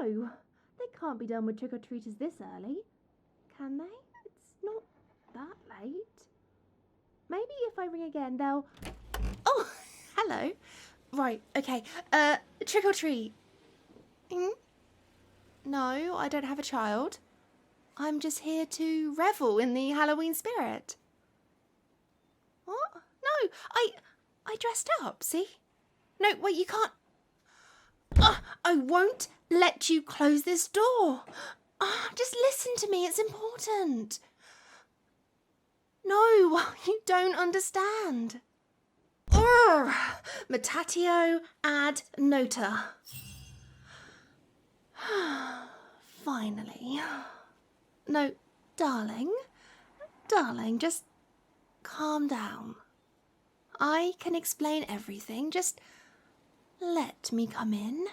No, they can't be done with trick-or-treaters this early, can they? It's not that late. Maybe if I ring again, they'll... Oh, hello. Right, okay. Trick-or-treat. No, I don't have a child. I'm just here to revel in the Halloween spirit. What? No, I dressed up, see? No, wait, you can't... I won't let you close this door. Just listen to me, it's important. No, you don't understand. Mutatio ad nota. Finally. No, darling, just calm down. I can explain everything, just let me come in.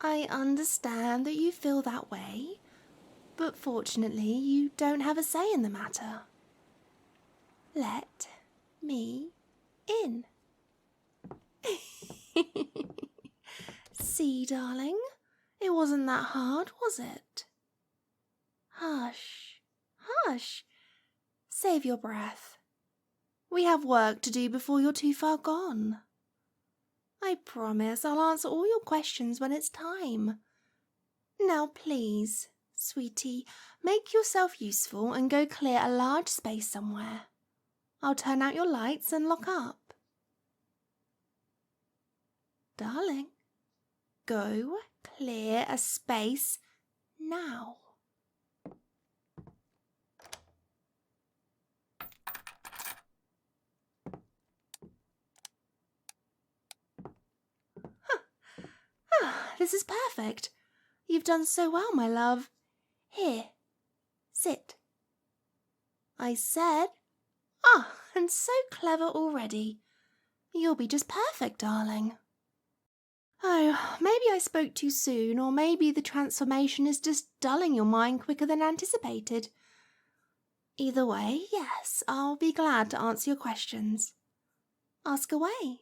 I understand that you feel that way, but fortunately you don't have a say in the matter. Let me in. See, darling, it wasn't that hard, was it? Hush, hush. Save your breath. We have work to do before you're too far gone. I promise I'll answer all your questions when it's time. Now please, sweetie, make yourself useful and go clear a large space somewhere. I'll turn out your lights and lock up. Darling, go clear a space now. This is perfect. You've done so well, my love. Here, sit. I said, and so clever already. You'll be just perfect, darling. Oh, maybe I spoke too soon, or maybe the transformation is just dulling your mind quicker than anticipated. Either way, yes, I'll be glad to answer your questions. Ask away.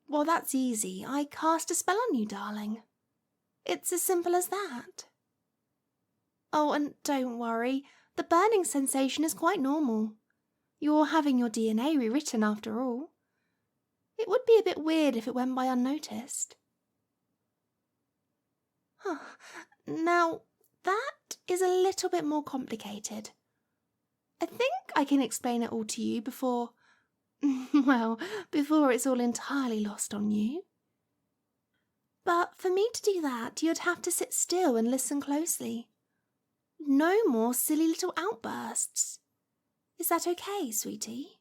Well, that's easy. I cast a spell on you, darling. It's as simple as that. Oh, and don't worry, the burning sensation is quite normal. You're having your DNA rewritten after all. It would be a bit weird if it went by unnoticed. Now, that is a little bit more complicated. I think I can explain it all to you before it's all entirely lost on you. But for me to do that, you'd have to sit still and listen closely. No more silly little outbursts. Is that okay, sweetie?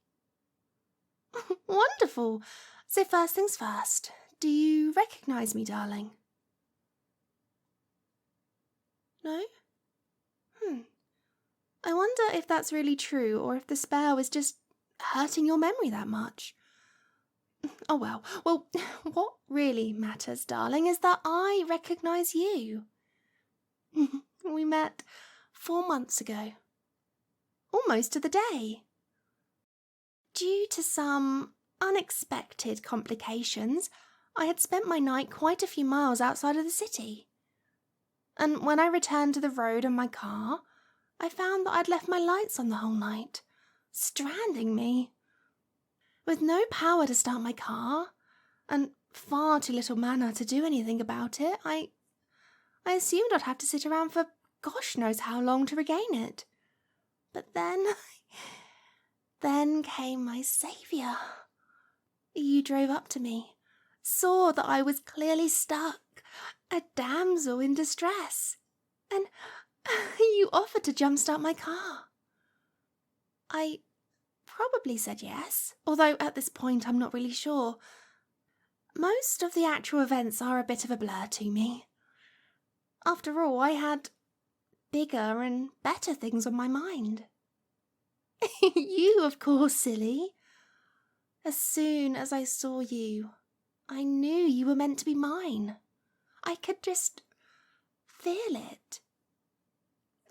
Wonderful. So first things first, do you recognise me, darling? No? I wonder if that's really true, or if the spell is just hurting your memory that much. Oh well, what really matters, darling, is that I recognise you. We met 4 months ago. Almost to the day. Due to some unexpected complications, I had spent my night quite a few miles outside of the city. And when I returned to the road in my car, I found that I'd left my lights on the whole night, stranding me. With no power to start my car, and far too little mana to do anything about it, I assumed I'd have to sit around for gosh knows how long to regain it. But then came my saviour. You drove up to me, saw that I was clearly stuck, a damsel in distress, and you offered to jumpstart my car. I probably said yes, although at this point I'm not really sure. Most of the actual events are a bit of a blur to me. After all, I had bigger and better things on my mind. You, of course, silly. As soon as I saw you, I knew you were meant to be mine. I could just feel it.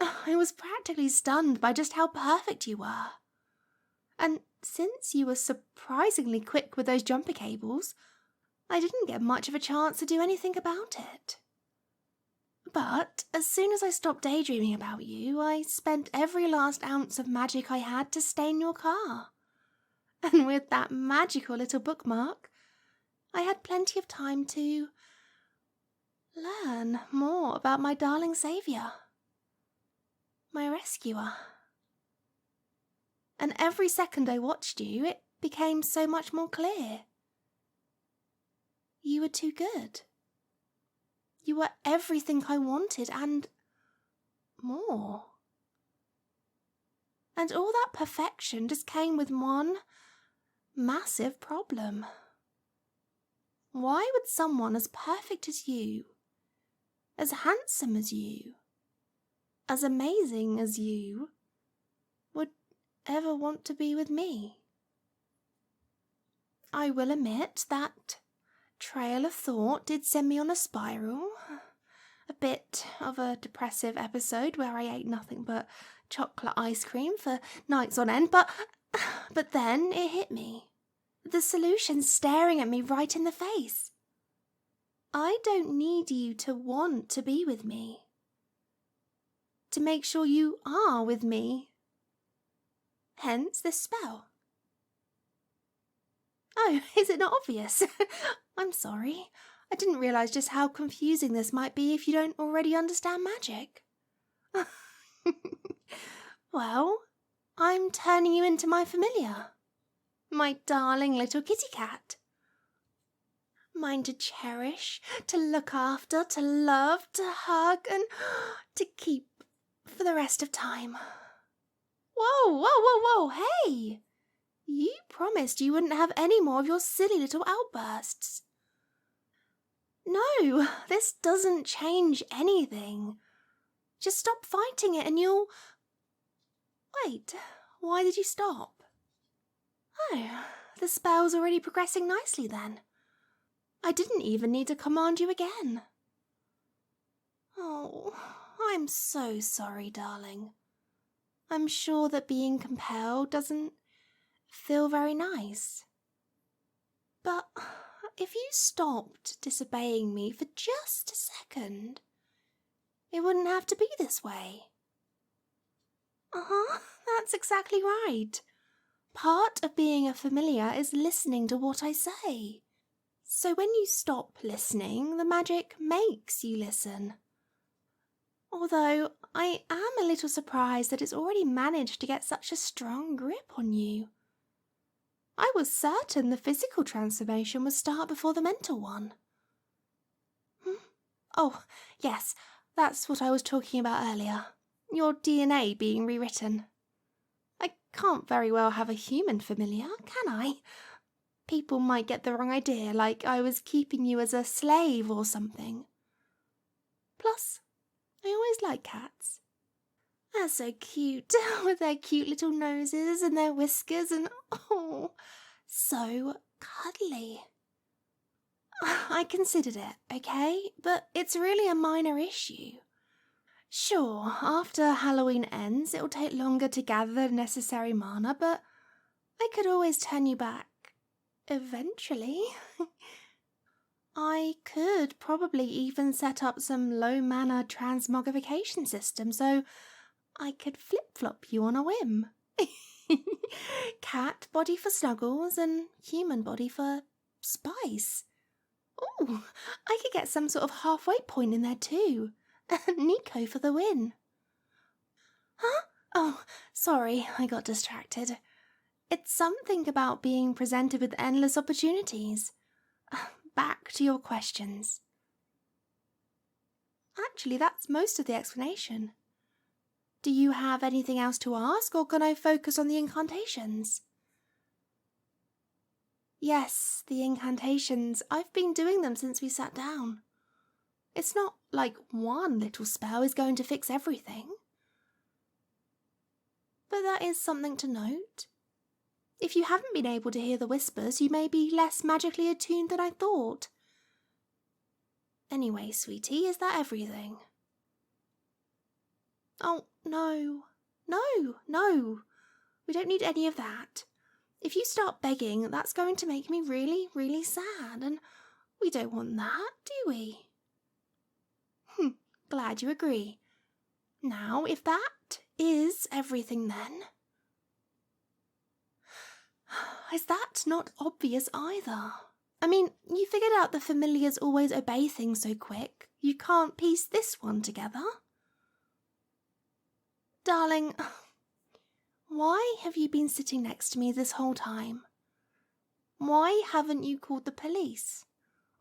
I was practically stunned by just how perfect you were. And since you were surprisingly quick with those jumper cables, I didn't get much of a chance to do anything about it. But as soon as I stopped daydreaming about you, I spent every last ounce of magic I had to stain your car. And with that magical little bookmark, I had plenty of time to learn more about my darling saviour, my rescuer. And every second I watched you, it became so much more clear. You were too good. You were everything I wanted and more. And all that perfection just came with one massive problem. Why would someone as perfect as you, as handsome as you, as amazing as you, would ever want to be with me? I will admit that trail of thought did send me on a spiral. A bit of a depressive episode where I ate nothing but chocolate ice cream for nights on end, but then it hit me. The solution staring at me right in the face. I don't need you to want to be with me. To make sure you are with me. Hence this spell. Oh, is it not obvious? I'm sorry. I didn't realise just how confusing this might be if you don't already understand magic. Well, I'm turning you into my familiar. My darling little kitty cat. Mine to cherish, to look after, to love, to hug, and to keep for the rest of time. Whoa, hey! You promised you wouldn't have any more of your silly little outbursts. No, this doesn't change anything. Just stop fighting it and you'll... Wait, why did you stop? Oh, the spell's already progressing nicely then. I didn't even need to command you again. Oh, I'm so sorry, darling. I'm sure that being compelled doesn't feel very nice. But if you stopped disobeying me for just a second, it wouldn't have to be this way. That's exactly right. Part of being a familiar is listening to what I say. So when you stop listening, the magic makes you listen. Although I am a little surprised that it's already managed to get such a strong grip on you. I was certain the physical transformation would start before the mental one. Oh, yes, that's what I was talking about earlier. Your DNA being rewritten. I can't very well have a human familiar, can I? People might get the wrong idea, like I was keeping you as a slave or something. Plus, I always like cats. They're so cute, with their cute little noses and their whiskers and, oh, so cuddly. I considered it, okay? But it's really a minor issue. Sure, after Halloween ends, it'll take longer to gather the necessary mana, but I could always turn you back. Eventually. I could probably even set up some low-mana transmogrification system so I could flip-flop you on a whim. Cat body for snuggles and human body for spice. Ooh, I could get some sort of halfway point in there too. Nico for the win. Huh? Oh, sorry, I got distracted. It's something about being presented with endless opportunities. Back to your questions. Actually, that's most of the explanation. Do you have anything else to ask, or can I focus on the incantations? Yes, the incantations. I've been doing them since we sat down. It's not like one little spell is going to fix everything. But that is something to note. If you haven't been able to hear the whispers, you may be less magically attuned than I thought. Anyway, sweetie, is that everything? Oh, no. We don't need any of that. If you start begging, that's going to make me really, really sad, and We don't want that, do we? Glad you agree. Now, if that is everything then... Is that not obvious either? I mean, you figured out the familiars always obey things so quick. You can't piece this one together. Darling, why have you been sitting next to me this whole time? Why haven't you called the police?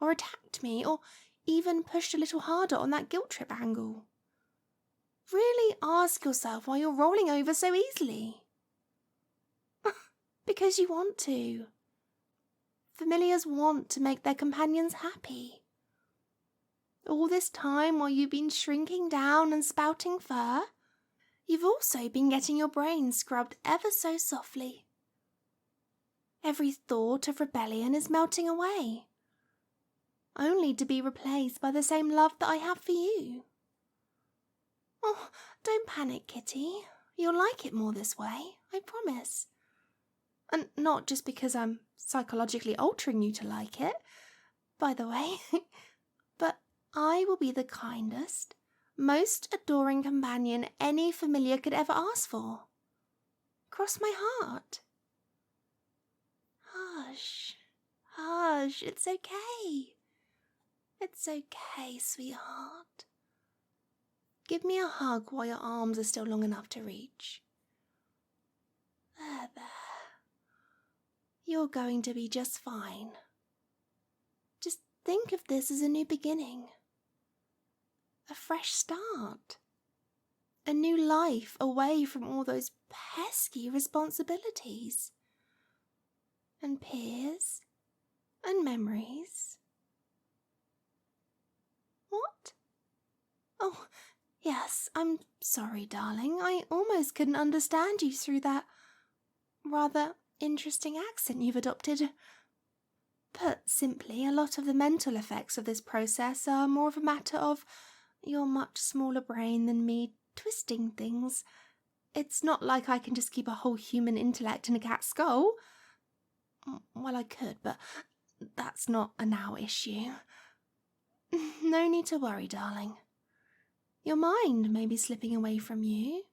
Or attacked me? Or even pushed a little harder on that guilt trip angle? Really ask yourself why you're rolling over so easily. Because you want to. Familiars want to make their companions happy. All this time while you've been shrinking down and spouting fur, you've also been getting your brain scrubbed ever so softly. Every thought of rebellion is melting away, only to be replaced by the same love that I have for you. Oh, don't panic, Kitty. You'll like it more this way, I promise. And not just because I'm psychologically altering you to like it, by the way, but I will be the kindest, most adoring companion any familiar could ever ask for. Cross my heart. Hush, hush, it's okay. It's okay, sweetheart. Give me a hug while your arms are still long enough to reach. There. You're going to be just fine. Just think of this as a new beginning. A fresh start. A new life away from all those pesky responsibilities. And peers. And memories. What? Oh, yes, I'm sorry, darling. I almost couldn't understand you through that rather interesting accent you've adopted. Put simply, a lot of the mental effects of this process are more of a matter of your much smaller brain than me twisting things. It's not like I can just keep a whole human intellect in a cat's skull. Well, I could, but that's not a now issue. No need to worry, darling. Your mind may be slipping away from you,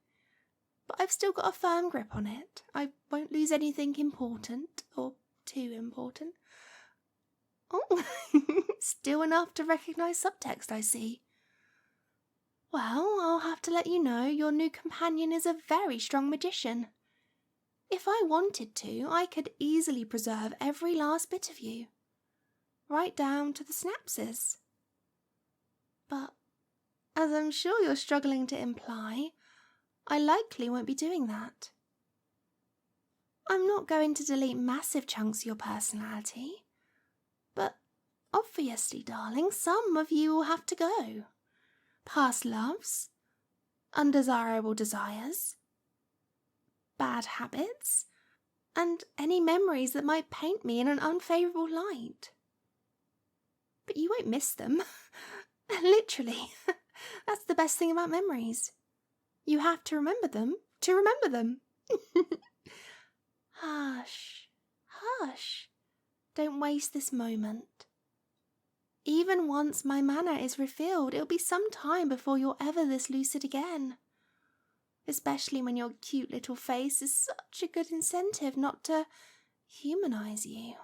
but I've still got a firm grip on it. I won't lose anything important, or too important. Oh, still enough to recognise subtext, I see. Well, I'll have to let you know your new companion is a very strong magician. If I wanted to, I could easily preserve every last bit of you, right down to the synapses. But, as I'm sure you're struggling to imply, I likely won't be doing that. I'm not going to delete massive chunks of your personality, but obviously, darling, some of you will have to go. Past loves, undesirable desires, bad habits, and any memories that might paint me in an unfavourable light. But you won't miss them. Literally. That's the best thing about memories. You have to remember them to remember them. Hush, hush. Don't waste this moment. Even once my manner is revealed, it'll be some time before you're ever this lucid again. Especially when your cute little face is such a good incentive not to humanise you.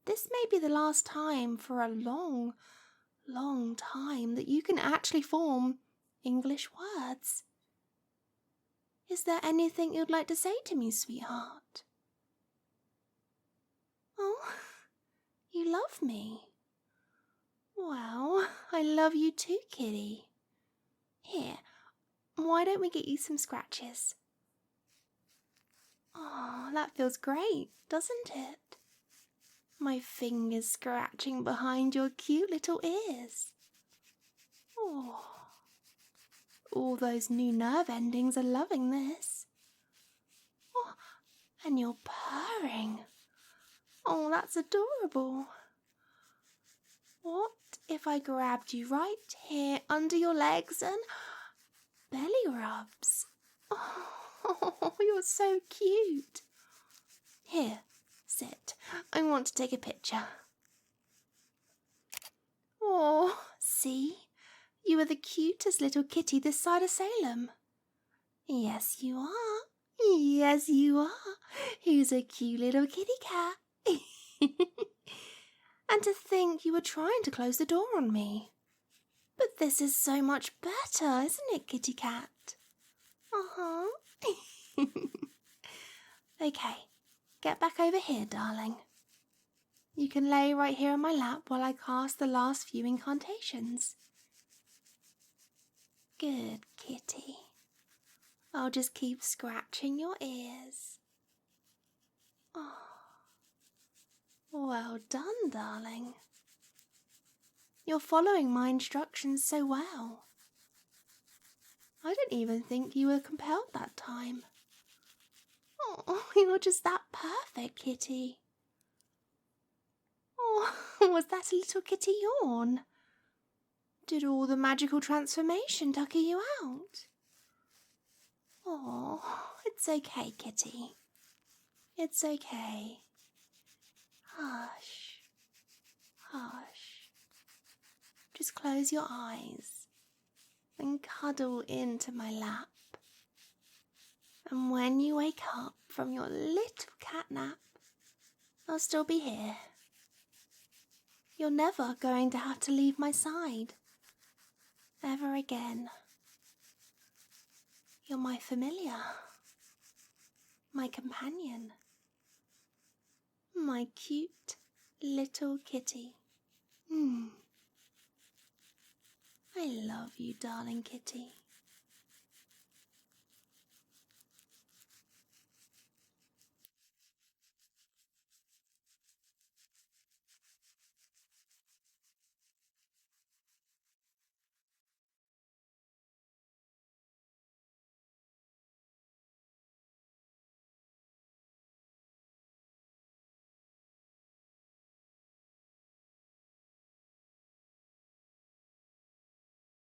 This may be the last time for a long, long time that you can actually form English words. Is there anything you'd like to say to me, sweetheart? Oh, you love me. Well, I love you too, kitty. Here, why don't we get you some scratches? Oh, that feels great, doesn't it? My fingers scratching behind your cute little ears. Oh, all those new nerve endings are loving this. Oh, and you're purring. Oh, that's adorable. What if I grabbed you right here under your legs and belly rubs? Oh, you're so cute. Here, sit. I want to take a picture. Oh, see? You are the cutest little kitty this side of Salem. Yes, you are. Yes, you are. Who's a cute little kitty cat? And to think you were trying to close the door on me. But this is so much better, isn't it, kitty cat? Uh-huh. Okay, get back over here, darling. You can lay right here on my lap while I cast the last few incantations. Good kitty. I'll just keep scratching your ears. Oh, well done, darling. You're following my instructions so well. I didn't even think you were compelled that time. Oh, you're just that perfect, kitty. Oh, was that a little kitty yawn? Did all the magical transformation tucker you out? Oh, it's okay, kitty. It's okay. Hush. Hush. Just close your eyes and cuddle into my lap. And when you wake up from your little cat nap, I'll still be here. You're never going to have to leave my side. Ever again. You're my familiar. My companion. My cute little kitty. I love you, darling kitty.